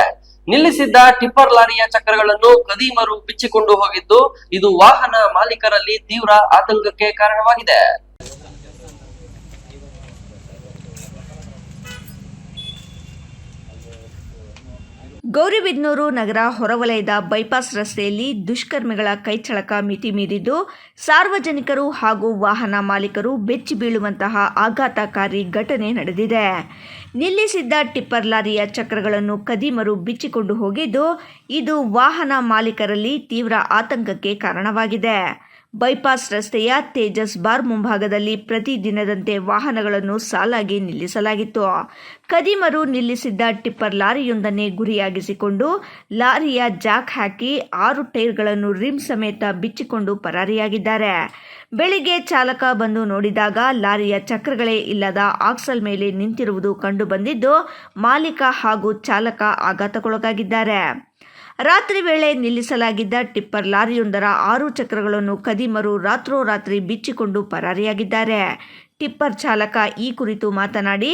ನಿಲ್ಲಿಸಿದ್ದ ಟಿಪ್ಪರ್ ಲಾರಿಯ ಚಕ್ರಗಳನ್ನು ಖದೀಮರು ಬಿಚ್ಚಿಕೊಂಡು ಹೋಗಿದ್ದು, ಇದು ವಾಹನ ಮಾಲೀಕರಲ್ಲಿ ತೀವ್ರ ಆತಂಕಕ್ಕೆ ಕಾರಣವಾಗಿದೆ. ಗೌರಿಬಿದನೂರು ನಗರ ಹೊರವಲಯದ ಬೈಪಾಸ್ ರಸ್ತೆಯಲ್ಲಿ ದುಷ್ಕರ್ಮಿಗಳ ಕೈಚಳಕ ಮಿತಿ ಮೀರಿದ್ದು, ಸಾರ್ವಜನಿಕರು ಹಾಗೂ ವಾಹನ ಮಾಲೀಕರು ಬೆಚ್ಚಿ ಬೀಳುವಂತಹ ಆಘಾತಕಾರಿ ಘಟನೆ ನಡೆದಿದೆ. ನಿಲ್ಲಿಸಿದ್ದ ಟಿಪ್ಪರ್ ಲಾರಿಯ ಚಕ್ರಗಳನ್ನು ಖದೀಮರು ಬಿಚ್ಚಿಕೊಂಡು ಹೋಗಿದ್ದು, ಇದು ವಾಹನ ಮಾಲೀಕರಲ್ಲಿ ತೀವ್ರ ಆತಂಕಕ್ಕೆ ಕಾರಣವಾಗಿದೆ. ಬೈಪಾಸ್ ರಸ್ತೆಯ ತೇಜಸ್ ಬಾರ್ ಮುಂಭಾಗದಲ್ಲಿ ಪ್ರತಿದಿನದಂತೆ ವಾಹನಗಳನ್ನು ಸಾಲಾಗಿ ನಿಲ್ಲಿಸಲಾಗಿತ್ತು. ಖದೀಮರು ನಿಲ್ಲಿಸಿದ್ದ ಟಿಪ್ಪರ್ ಲಾರಿಯೊಂದನ್ನೇ ಗುರಿಯಾಗಿಸಿಕೊಂಡು ಲಾರಿಯ ಜಾಕ್ ಹಾಕಿ 6 ಟೈರ್ಗಳನ್ನು ರಿಮ್ ಸಮೇತ ಬಿಚ್ಚಿಕೊಂಡು ಪರಾರಿಯಾಗಿದ್ದಾರೆ. ಬೆಳಿಗ್ಗೆ ಚಾಲಕ ಬಂದು ನೋಡಿದಾಗ ಲಾರಿಯ ಚಕ್ರಗಳೇ ಇಲ್ಲದ ಆಕ್ಸಲ್ ಮೇಲೆ ನಿಂತಿರುವುದು ಕಂಡುಬಂದಿದ್ದು, ಮಾಲೀಕ ಹಾಗೂ ಚಾಲಕ ಆಘಾತಕ್ಕೊಳಗಾಗಿದ್ದಾರೆ. ರಾತ್ರಿ ವೇಳೆ ನಿಲ್ಲಿಸಲಾಗಿದ್ದ ಟಿಪ್ಪರ್ ಲಾರಿಯೊಂದರ 6 ಚಕ್ರಗಳನ್ನು ಖದೀಮರು ರಾತ್ರೋರಾತ್ರಿ ಬಿಚ್ಚಿಕೊಂಡು ಪರಾರಿಯಾಗಿದ್ದಾರೆ. ಟಿಪ್ಪರ್ ಚಾಲಕ ಈ ಕುರಿತು ಮಾತನಾಡಿ,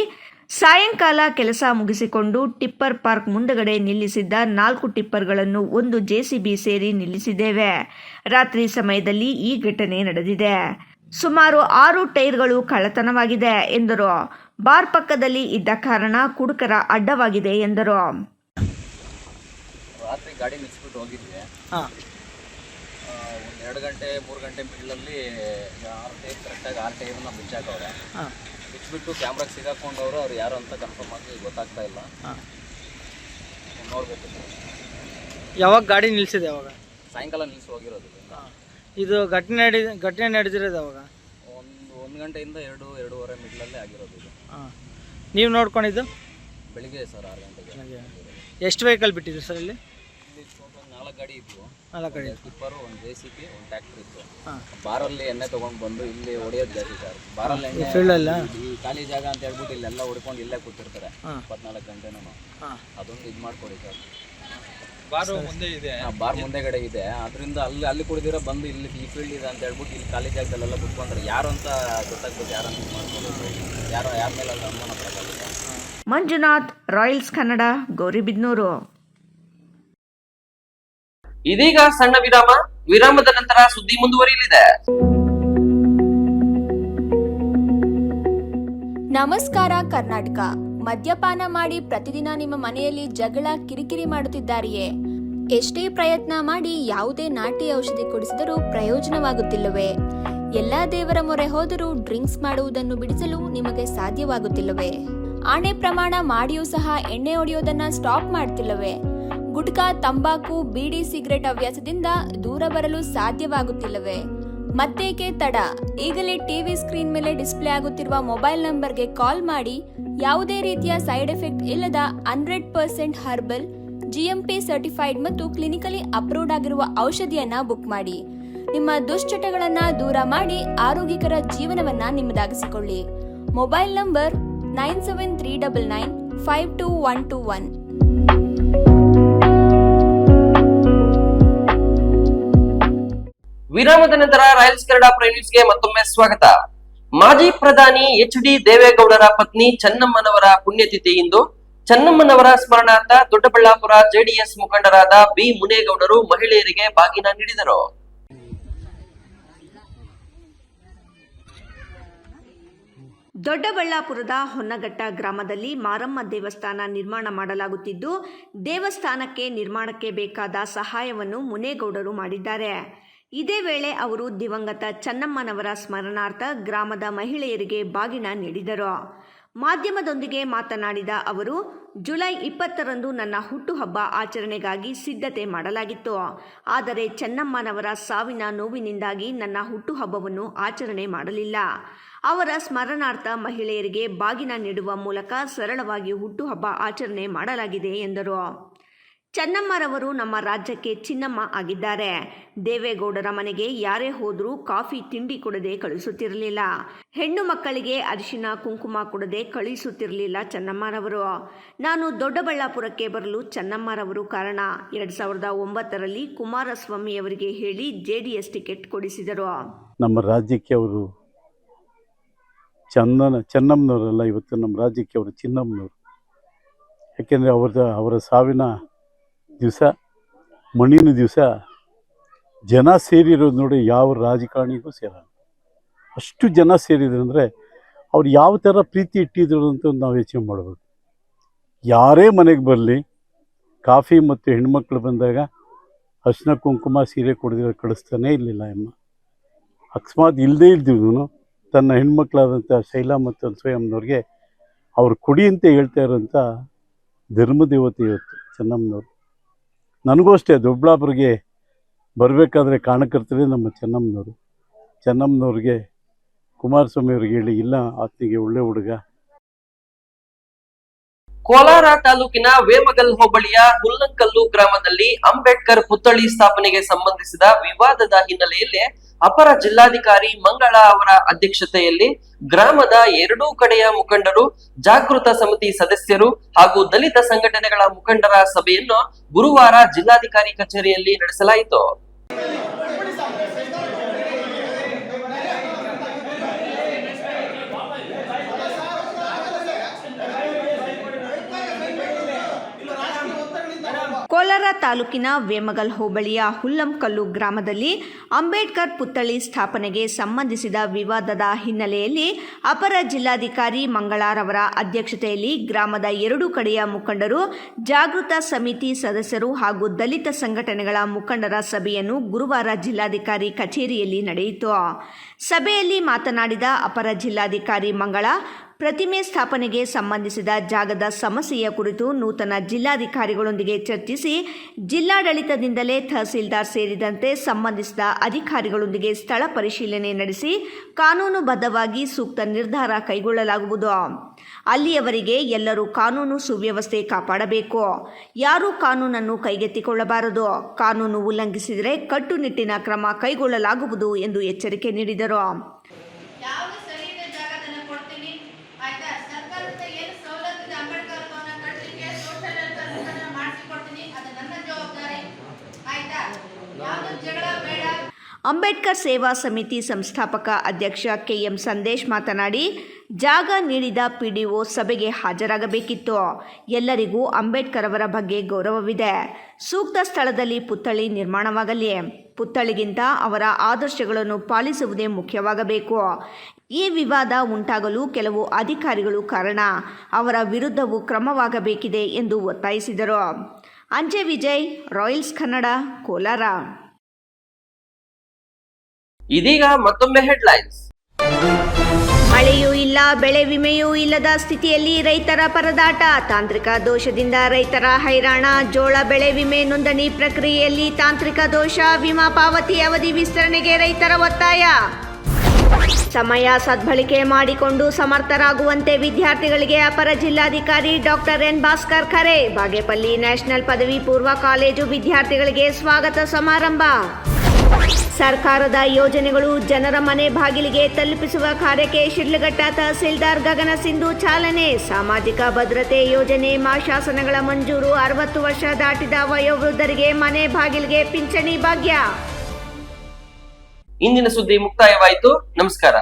ಸಾಯಂಕಾಲ ಕೆಲಸ ಮುಗಿಸಿಕೊಂಡು ಟಿಪ್ಪರ್ ಪಾರ್ಕ್ ಮುಂದಗಡೆ ನಿಲ್ಲಿಸಿದ್ದ 4 ಟಿಪ್ಪರ್ಗಳನ್ನು 1 JCB ಸೇರಿ ನಿಲ್ಲಿಸಿದ್ದೇವೆ. ರಾತ್ರಿ ಸಮಯದಲ್ಲಿ ಈ ಘಟನೆ ನಡೆದಿದೆ. ಸುಮಾರು 6 ಟೈರ್ಗಳು ಕಳ್ಳತನವಾಗಿದೆ ಎಂದರು. ಬಾರ್ ಪಕ್ಕದಲ್ಲಿ ಇದ್ದ ಕಾರಣ ಕುಡುಕರ ಅಡ್ಡವಾಗಿದೆ ಎಂದರು. ರಾತ್ರಿ ಗಾಡಿ ನಿಲ್ಲಿಸ್ಬಿಟ್ಟು ಹೋಗಿದ್ವಿ. 2 ಗಂಟೆ 3 ಗಂಟೆ ಮಿಡ್ಲಲ್ಲಿ 6 ಟೈರ್ ಕರೆಕ್ಟಾಗಿ 6 ಟೈರನ್ನ ಬಿಚ್ಚಾಕವ್ರೆ. ಬಿಚ್ಚಿಬಿಟ್ಟು ಕ್ಯಾಮ್ರಾಗೆ ಸಿಗಾಕೊಂಡವರು ಅವ್ರು ಯಾರು ಅಂತ ಕನ್ಫರ್ಮ್ ಆಗಿ ಗೊತ್ತಾಗ್ತಾ ಇಲ್ಲ. ನೋಡ್ಬೇಕು. ಯಾವಾಗ ಗಾಡಿ ನಿಲ್ಲಿಸಿದೆ? ಯಾವಾಗ? ಸಾಯಂಕಾಲ ನಿಲ್ಲಿಸಿ ಹೋಗಿರೋದು. ಇದು ಘಟನೆ ನಡೆದಿರೋದು ಅವಾಗ ಒಂದು ಗಂಟೆಯಿಂದ ಎರಡೂವರೆ ಮಿಡ್ಲಲ್ಲೇ ಆಗಿರೋದು ಇದು. ಹಾಂ. ನೀವು ನೋಡ್ಕೊಂಡಿದ್ದು ಬೆಳಿಗ್ಗೆ ಸರ್ 6 ಗಂಟೆಗೆ. ಎಷ್ಟು ವೆಹಿಕಲ್ ಬಿಟ್ಟಿದ್ರು ಸರ್ ಇಲ್ಲಿ? ಇಲ್ಲಿ ಟೋಟಲ್ 4 ಗಾಡಿ ಇದ್ವು. 4 ಗಾಡಿ. ಟಿಪ್ಪರು, ಒಂದು JCB, ಒಂದು ಟ್ರ್ಯಾಕ್ಟರ್ ಇತ್ತು. ಹಾಂ. ಬಾರಲ್ಲಿ ಎಣ್ಣೆ ತೊಗೊಂಡು ಬಂದು ಇಲ್ಲಿ ಹೊಡೆಯೋದು ಜಾಸ್ತಿ ಸರ್. ಬಾರಲ್ಲಿ ಎಣ್ಣೆ ಫೀಲ್ಡಲ್ಲ ಈ ಖಾಲಿ ಜಾಗ ಅಂತ ಹೇಳ್ಬಿಟ್ಟು ಇಲ್ಲೆಲ್ಲ ಹೊಡ್ಕೊಂಡು ಇಲ್ಲೇ ಕೂತಿರ್ತಾರೆ. ಹಾಂ. 24 ಗಂಟೆನೂ. ಹಾಂ. ಅದೊಂದು ಇದು ಮಾಡಿಕೊಡಿ ಸರ್. ಬಾರು ಮುಂದೆ ಇದೆ. ಬಾರ್ ಮುಂದೆಗಡೆ ಇದೆ, ಅದರಿಂದ ಅಲ್ಲಿ ಕುಡಿದಿರೋ ಬಂದು ಇಲ್ಲಿ ಈ ಫೀಲ್ಡ್ ಇದೆ ಅಂತ ಹೇಳ್ಬಿಟ್ಟು ಇಲ್ಲಿ ಖಾಲಿ ಜಾಗದಲ್ಲೆಲ್ಲ ಕುತ್ಕೊಂಡ್ರೆ ಯಾರು ಅಂತ ಗೊತ್ತಾಗ್ಬೇಕು, ಯಾರು ಅಂತ ಮಾಡ್ಕೊಂಡು ಯಾರ ಮೇಲೆ ಅನುಮಾನ ಪಡೋಕ್ಕಾಗುತ್ತೆ. ಮಂಜುನಾಥ್, ರಾಯಲ್ಸ್ ಕನ್ನಡ, ಗೌರಿಬಿದನೂರು. ಇದೀಗ ಸಣ್ಣ ವಿರಾಮದ ನಂತರ ಸುದ್ದಿ ಮುಂದುವರಿಯಲಿದೆ. ನಮಸ್ಕಾರ ಕರ್ನಾಟಕ. ಮದ್ಯಪಾನ ಮಾಡಿ ಪ್ರತಿದಿನ ನಿಮ್ಮ ಮನೆಯಲ್ಲಿ ಜಗಳ ಕಿರಿಕಿರಿ ಮಾಡುತ್ತಿದ್ದಾರೆಯೇ? ಎಷ್ಟೇ ಪ್ರಯತ್ನ ಮಾಡಿ ಯಾವುದೇ ನಾಟಿ ಔಷಧಿ ಕುಡಿಸಿದರೂ ಪ್ರಯೋಜನವಾಗುತ್ತಿಲ್ಲವೇ? ಎಲ್ಲಾ ದೇವರ ಮೊರೆ ಹೋದರೂ ಡ್ರಿಂಕ್ಸ್ ಮಾಡುವುದನ್ನು ಬಿಡಿಸಲು ನಿಮಗೆ ಸಾಧ್ಯವಾಗುತ್ತಿಲ್ಲವೇ? ಆಣೆ ಪ್ರಮಾಣ ಮಾಡಿಯೂ ಸಹ ಎಣ್ಣೆ ಹೊಡೆಯೋದನ್ನ ಸ್ಟಾಪ್ ಮಾಡ್ತಿಲ್ಲವೇ? ಗುಟ್ಕಾ, ತಂಬಾಕು, ಬೀಡಿ, ಸಿಗರೆಟ್ ಹವ್ಯಾಸದಿಂದ ದೂರ ಬರಲು ಸಾಧ್ಯವಾಗುತ್ತಿಲ್ಲವೇ? ಮತ್ತೇಕೆ ತಡ? ಈಗಲೇ ಟಿವಿ ಸ್ಕ್ರೀನ್ ಮೇಲೆ ಡಿಸ್ಪ್ಲೇ ಆಗುತ್ತಿರುವ ಮೊಬೈಲ್ ನಂಬರ್ಗೆ ಕಾಲ್ ಮಾಡಿ ಯಾವುದೇ ರೀತಿಯ ಸೈಡ್ ಎಫೆಕ್ಟ್ ಇಲ್ಲದ 100% ಹರ್ಬಲ್, GMP ಸರ್ಟಿಫೈಡ್ ಮತ್ತು ಕ್ಲಿನಿಕಲಿ ಅಪ್ರೂವ್ಡ್ ಆಗಿರುವ ಔಷಧಿಯನ್ನ ಬುಕ್ ಮಾಡಿ. ನಿಮ್ಮ ದುಶ್ಚಟಗಳನ್ನ ದೂರ ಮಾಡಿ ಆರೋಗ್ಯಕರ ಜೀವನವನ್ನ ನಿಮ್ಮದಾಗಿಸಿಕೊಳ್ಳಿ. Mobile number 9739952121. ವಿರಾಮದ ನಂತರ ರಾಯಲ್ಸ್ ಕನ್ನಡ ಪ್ರೈಮ್ ನ್ಯೂಸ್ಗೆ ಮತ್ತೊಮ್ಮೆ ಸ್ವಾಗತ. ಮಾಜಿ ಪ್ರಧಾನಿ HD ದೇವೇಗೌಡರ ಪತ್ನಿ ಚೆನ್ನಮ್ಮನವರ ಪುಣ್ಯತಿಥಿ ಇಂದು. ಚೆನ್ನಮ್ಮನವರ ಸ್ಮರಣಾರ್ಥ ದೊಡ್ಡಬಳ್ಳಾಪುರ JDS ಮುಖಂಡರಾದ B ಮುನೇಗೌಡರು ಮಹಿಳೆಯರಿಗೆ ಬಾಗಿನ ನೀಡಿದರು. ದೊಡ್ಡಬಳ್ಳಾಪುರದ ಹೊನ್ನಘಟ್ಟ ಗ್ರಾಮದಲ್ಲಿ ಮಾರಮ್ಮ ದೇವಸ್ಥಾನ ನಿರ್ಮಾಣ ಮಾಡಲಾಗುತ್ತಿದ್ದು, ದೇವಸ್ಥಾನಕ್ಕೆ ನಿರ್ಮಾಣಕ್ಕೆ ಬೇಕಾದ ಸಹಾಯವನ್ನು ಮುನೇಗೌಡರು ಮಾಡಿದ್ದಾರೆ. ಇದೇ ವೇಳೆ ಅವರು ದಿವಂಗತ ಚೆನ್ನಮ್ಮನವರ ಸ್ಮರಣಾರ್ಥ ಗ್ರಾಮದ ಮಹಿಳೆಯರಿಗೆ ಬಾಗಿನ ನೀಡಿದರು. ಮಾಧ್ಯಮದೊಂದಿಗೆ ಮಾತನಾಡಿದ ಅವರು, ಜುಲೈ 20ರಂದು ನನ್ನ ಹುಟ್ಟುಹಬ್ಬ ಆಚರಣೆಗಾಗಿ ಸಿದ್ಧತೆ ಮಾಡಲಾಗಿತ್ತು. ಆದರೆ ಚೆನ್ನಮ್ಮನವರ ಸಾವಿನ ನೋವಿನಿಂದಾಗಿ ನನ್ನ ಹುಟ್ಟುಹಬ್ಬವನ್ನು ಆಚರಣೆ ಮಾಡಲಿಲ್ಲ. ಅವರ ಸ್ಮರಣಾರ್ಥ ಮಹಿಳೆಯರಿಗೆ ಬಾಗಿನ ನೀಡುವ ಮೂಲಕ ಸರಳವಾಗಿ ಹುಟ್ಟುಹಬ್ಬ ಆಚರಣೆ ಮಾಡಲಾಗಿದೆ ಎಂದರು. ಚೆನ್ನಮ್ಮರವರು ನಮ್ಮ ರಾಜ್ಯಕ್ಕೆ ಚಿನ್ನಮ್ಮ ಆಗಿದ್ದಾರೆ. ದೇವೇಗೌಡರ ಮನೆಗೆ ಯಾರೇ ಹೋದರೂ ಕಾಫಿ ತಿಂಡಿ ಕೊಡದೆ ಕಳಿಸುತ್ತಿರಲಿಲ್ಲ. ಹೆಣ್ಣು ಮಕ್ಕಳಿಗೆ ಅರಿಶಿನ ಕುಂಕುಮ ಕೊಡದೆ ಕಳಿಸುತ್ತಿರಲಿಲ್ಲ ಚೆನ್ನಮ್ಮರವರು. ನಾನು ದೊಡ್ಡಬಳ್ಳಾಪುರಕ್ಕೆ ಬರಲು ಚೆನ್ನಮ್ಮರವರು ಕಾರಣ. 2009ರಲ್ಲಿ ಕುಮಾರಸ್ವಾಮಿಯವರಿಗೆ ಹೇಳಿ JDS ಟಿಕೆಟ್ ಕೊಡಿಸಿದರು. ನಮ್ಮ ರಾಜ್ಯಕ್ಕೆ ಅವರು ಚೆನ್ನಮ್ಮನವರಲ್ಲ, ಇವತ್ತು ನಮ್ಮ ರಾಜ್ಯಕ್ಕೆ ಅವರು ಚಿನ್ನಮ್ಮನವರು. ಯಾಕೆಂದರೆ ಅವರ ಸಾವಿನ ದಿವಸ, ಮಣ್ಣಿನ ದಿವಸ ಜನ ಸೇರಿರೋದು ನೋಡಿ ಯಾವ ರಾಜಕಾರಣಿಗೂ ಸೇರಲ್ಲ. ಅಷ್ಟು ಜನ ಸೇರಿದ್ರು ಅಂದರೆ ಅವ್ರು ಯಾವ ಥರ ಪ್ರೀತಿ ಇಟ್ಟಿದ್ರು ಅಂತ ನಾವು ಯೋಚನೆ ಮಾಡ್ಬೋದು. ಯಾರೇ ಮನೆಗೆ ಬರಲಿ, ಕಾಫಿ ಮತ್ತು ಹೆಣ್ಮಕ್ಳು ಬಂದಾಗ ಅರಿಶಿನ ಕುಂಕುಮ ಸೀರೆ ಕೊಡದಿರೋ ಕಳಿಸ್ತಾನೇ ಇರಲಿಲ್ಲ ಅಮ್ಮ. ಅಕಸ್ಮಾತ್ ಇಲ್ಲದೇ ಇಲ್ದಿದ್ರು ತನ್ನ ಹೆಣ್ಮಕ್ಳಾದಂಥ ಶೈಲಾ ಮತ್ತು ಅನ್ಸೂಯಮ್ಮನವ್ರಿಗೆ ಅವ್ರು ಕೊಡಿ ಅಂತ ಹೇಳ್ತಾ ಇರೋಂಥ ಧರ್ಮದೇವತೆ ಇವತ್ತು ಚೆನ್ನಮ್ಮನವರು. ನನಗೂ ಅಷ್ಟೇ ದೊಡ್ಡಬಳ್ಳಾಪುರಿಗೆ ಬರಬೇಕಾದ್ರೆ ಕಾರಣಕರ್ತರೇ ನಮ್ಮ ಚೆನ್ನಮ್ಮನವ್ರಿಗೆ ಕುಮಾರಸ್ವಾಮಿ ಅವ್ರಿಗೆ ಹೇಳಿ, ಇಲ್ಲ ಆತನಿಗೆ ಒಳ್ಳೆ ಹುಡುಗ. ಕೋಲಾರ ತಾಲೂಕಿನ ವೇಮಗಲ್ ಹೋಬಳಿಯ ಹುಲ್ಲಂಕಲ್ಲು ಗ್ರಾಮದಲ್ಲಿ ಅಂಬೇಡ್ಕರ್ ಪುತ್ಥಳಿ ಸ್ಥಾಪನೆಗೆ ಸಂಬಂಧಿಸಿದ ವಿವಾದದ ಹಿನ್ನೆಲೆಯಲ್ಲಿ ಅಪರ ಜಿಲ್ಲಾಧಿಕಾರಿ ಮಂಗಳ ಅವರ ಅಧ್ಯಕ್ಷತೆಯಲ್ಲಿ ಗ್ರಾಮದ ಎರಡೂ ಕಡೆಯ ಮುಖಂಡರು, ಜಾಗೃತ ಸಮಿತಿ ಸದಸ್ಯರು ಹಾಗೂ ದಲಿತ ಸಂಘಟನೆಗಳ ಮುಖಂಡರ ಸಭೆಯನ್ನು ಗುರುವಾರ ಜಿಲ್ಲಾಧಿಕಾರಿ ಕಚೇರಿಯಲ್ಲಿ ನಡೆಸಲಾಯಿತು. ಕೋಲಾರ ತಾಲೂಕಿನ ವೇಮಗಲ್ ಹೋಬಳಿಯ ಹುಲ್ಲಂಕಲ್ಲು ಗ್ರಾಮದಲ್ಲಿ ಅಂಬೇಡ್ಕರ್ ಪುತ್ಥಳಿ ಸ್ಥಾಪನೆಗೆ ಸಂಬಂಧಿಸಿದ ವಿವಾದದ ಹಿನ್ನೆಲೆಯಲ್ಲಿ ಅಪರ ಜಿಲ್ಲಾಧಿಕಾರಿ ಮಂಗಳಾರವರ ಅಧ್ಯಕ್ಷತೆಯಲ್ಲಿ ಗ್ರಾಮದ ಎರಡೂ ಕಡೆಯ ಮುಖಂಡರು, ಜಾಗೃತ ಸಮಿತಿ ಸದಸ್ಯರು ಹಾಗೂ ದಲಿತ ಸಂಘಟನೆಗಳ ಮುಖಂಡರ ಸಭೆಯನ್ನು ಗುರುವಾರ ಜಿಲ್ಲಾಧಿಕಾರಿ ಕಚೇರಿಯಲ್ಲಿ ನಡೆಯಿತು. ಸಭೆಯಲ್ಲಿ ಮಾತನಾಡಿದ ಅಪರ ಜಿಲ್ಲಾಧಿಕಾರಿ ಮಂಗಳ, ಪ್ರತಿಮೆ ಸ್ಥಾಪನೆಗೆ ಸಂಬಂಧಿಸಿದ ಜಾಗದ ಸಮಸ್ಯೆಯ ಕುರಿತು ನೂತನ ಜಿಲ್ಲಾಧಿಕಾರಿಗಳೊಂದಿಗೆ ಚರ್ಚಿಸಿ ಜಿಲ್ಲಾಡಳಿತದಿಂದಲೇ ತಹಸೀಲ್ದಾರ್ ಸೇರಿದಂತೆ ಸಂಬಂಧಿಸಿದ ಅಧಿಕಾರಿಗಳೊಂದಿಗೆ ಸ್ಥಳ ಪರಿಶೀಲನೆ ನಡೆಸಿ ಕಾನೂನುಬದ್ಧವಾಗಿ ಸೂಕ್ತ ನಿರ್ಧಾರ ಕೈಗೊಳ್ಳಲಾಗುವುದು. ಅಲ್ಲಿಯವರೆಗೆ ಎಲ್ಲರೂ ಕಾನೂನು ಸುವ್ಯವಸ್ಥೆ ಕಾಪಾಡಬೇಕು. ಯಾರೂ ಕಾನೂನನ್ನು ಕೈಗೆತ್ತಿಕೊಳ್ಳಬಾರದು. ಕಾನೂನು ಉಲ್ಲಂಘಿಸಿದರೆ ಕಟ್ಟುನಿಟ್ಟಿನ ಕ್ರಮ ಕೈಗೊಳ್ಳಲಾಗುವುದು ಎಂದು ಎಚ್ಚರಿಕೆ ನೀಡಿದರು. ಯಾವ್ದು ಸರಿ ಇದೆ ಜಾಗದನ್ನ ಕೊಡ್ತೀನಿ ಆಯ್ತಾ. ಸರ್ಕಾರದಿಂದ ಏನು ಸವಲತ್ತು ಇದೆ ಅಂಬೇಡ್ಕರ್ ಭವನ ಕಟ್ಟಲಿಕ್ಕೆ ಸೋಷಿಯಲ್ ವೆಲ್ಫೇರ್ ಮಾಡಿಸಿಕೊಡ್ತೀನಿ, ಅದು ನನ್ನ ಜವಾಬ್ದಾರಿ ಆಯ್ತಾ. ಯಾವ್ದು ಜಗಳ ಬೇಡ. ಅಂಬೇಡ್ಕರ್ ಸೇವಾ ಸಮಿತಿ ಸಂಸ್ಥಾಪಕ ಅಧ್ಯಕ್ಷ ಕೆಎಂ ಸಂದೇಶ್ ಮಾತನಾಡಿ, ಜಾಗ ನೀಡಿದ ಪಿಡಿಒ ಸಭೆಗೆ ಹಾಜರಾಗಬೇಕಿತ್ತು. ಎಲ್ಲರಿಗೂ ಅಂಬೇಡ್ಕರ್ ಅವರ ಬಗ್ಗೆ ಗೌರವವಿದೆ. ಸೂಕ್ತ ಸ್ಥಳದಲ್ಲಿ ಪುತ್ಥಳಿ ನಿರ್ಮಾಣವಾಗಲಿ. ಪುತ್ಥಳಿಗಿಂತ ಅವರ ಆದರ್ಶಗಳನ್ನು ಪಾಲಿಸುವುದೇ ಮುಖ್ಯವಾಗಬೇಕು. ಈ ವಿವಾದ ಉಂಟಾಗಲು ಕೆಲವು ಅಧಿಕಾರಿಗಳು ಕಾರಣ. ಅವರ ವಿರುದ್ಧವೂ ಕ್ರಮವಾಗಬೇಕಿದೆ ಎಂದು ಒತ್ತಾಯಿಸಿದರು. ಅಂಜೆ ವಿಜಯ್, ರಾಯಲ್ಸ್ ಕನ್ನಡ, ಕೋಲಾರ. ಇದೀಗ ಮತ್ತೊಮ್ಮೆ ಹೆಡ್ಲೈನ್ಸ್. ಮಳೆಯೂ ಇಲ್ಲ, ಬೆಳೆ ವಿಮೆಯೂ ಇಲ್ಲದ ಸ್ಥಿತಿಯಲ್ಲಿ ರೈತರ ಪರದಾಟ. ತಾಂತ್ರಿಕ ದೋಷದಿಂದ ರೈತರ ಹೈರಾಣ. ಜೋಳ ಬೆಳೆ ವಿಮೆ ನೋಂದಣಿ ಪ್ರಕ್ರಿಯೆಯಲ್ಲಿ ತಾಂತ್ರಿಕ ದೋಷ. ವಿಮಾ ಪಾವತಿ ಅವಧಿ ವಿಸ್ತರಣೆಗೆ ರೈತರ ಒತ್ತಾಯ. ಸಮಯ ಸದ್ಬಳಕೆ ಮಾಡಿಕೊಂಡು ಸಮರ್ಥರಾಗುವಂತೆ ವಿದ್ಯಾರ್ಥಿಗಳಿಗೆ ಅಪರ ಜಿಲ್ಲಾಧಿಕಾರಿ ಡಾಕ್ಟರ್ ಎನ್ ಭಾಸ್ಕರ್ ಕರೆ. ಬಾಗೇಪಲ್ಲಿ ನ್ಯಾಷನಲ್ ಪದವಿ ಪೂರ್ವ ಕಾಲೇಜು ವಿದ್ಯಾರ್ಥಿಗಳಿಗೆ ಸ್ವಾಗತ ಸಮಾರಂಭ. ಸರ್ಕಾರದ ಯೋಜನೆಗಳು ಜನರ ಮನೆ ಬಾಗಿಲಿಗೆ ತಲುಪಿಸುವ ಕಾರ್ಯಕ್ಕೆ ಶಿಡ್ಲಘಟ್ಟ ತಹಸೀಲ್ದಾರ್ ಗಗನ ಸಿಂಧು ಚಾಲನೆ. ಸಾಮಾಜಿಕ ಭದ್ರತೆ ಯೋಜನೆ ಶಾಸನಗಳ ಮಂಜೂರು. 60 ವರ್ಷ ದಾಟಿದ ವಯೋವೃದ್ಧರಿಗೆ ಮನೆ ಬಾಗಿಲಿಗೆ ಪಿಂಚಣಿ ಭಾಗ್ಯ. ಇಂದಿನ ಸುದ್ದಿ ಮುಕ್ತಾಯವಾಯಿತು. ನಮಸ್ಕಾರ.